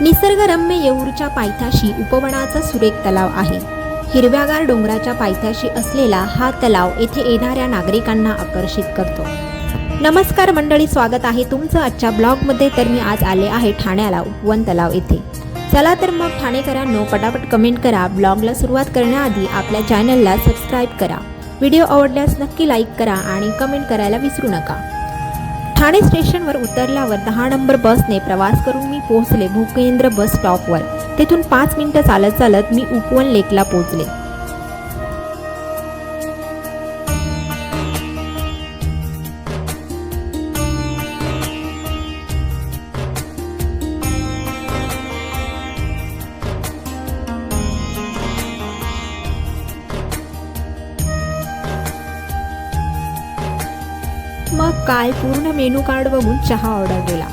निसर्गरम्य येऊरच्या पायथ्याशी उपवनाचा सुरेख तलाव आहे। हिरव्यागार डोंगराच्या पायथ्याशी असलेला हा तलाव येथे येणाऱ्या नागरिकांना आकर्षित करतो। नमस्कार मंडळी, स्वागत आहे तुमचं आजच्या ब्लॉगमध्ये। तर मी आज आले आहे ठाण्याला उपवन तलाव येथे। चला तर मग ठाणेकरांनो, पटापट कमेंट करा। ब्लॉगला सुरुवात करण्याआधी आपल्या चॅनलला सबस्क्राईब करा। व्हिडिओ आवडल्यास नक्की लाईक करा आणि कमेंट करायला विसरू नका। ठाणे स्टेशनवर उतरल्यावर 10 नंबर बसने प्रवास करून मी पोहोचले भूकेंद्र बस स्टॉपवर। तेथून 5 मिनिटं चालत मी उपवन लेकला पोहोचले। मग काय, पूर्ण मेनू कार्ड बघून चहा ऑर्डर केला।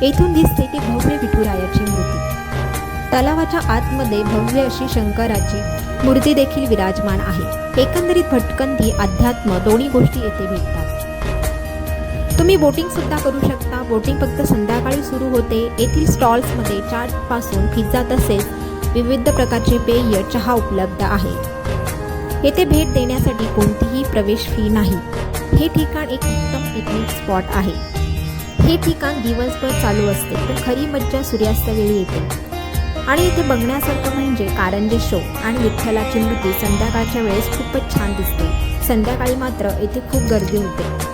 येथून दिसते ती भव्य विठुरायाची मूर्ती। तलावाच्या आतमध्ये भव्य अशी शंकराची मूर्ती देखील विराजमान आहे। एकंदरीत भटकंती, अध्यात्म दोन्ही गोष्टी येथे भेटतात। तुम्ही बोटिंग सुद्धा करू शकता। बोटिंग फक्त संध्याकाळी सुरू होते। येथील स्टॉल्समध्ये चाट पासून पिझ्झा तसेच विविध प्रकारचे पेय, चहा उपलब्ध आहे। येथे भेट देण्यासाठी कोणतीही प्रवेश फी नाही। हे ठिकाण एक उत्तम पिकनिक स्पॉट आहे। हे ठिकाण दिवसभर चालू असते, पण खरी मज्जा सूर्यास्तवेळी येते। आणि इथे बघण्यासारखं म्हणजे कारंजे शो आणि विठ्ठलाची मूर्ती संध्याकाळच्या वेळेस खूपच छान दिसते। संध्याकाळी मात्र येथे खूप गर्दी होते।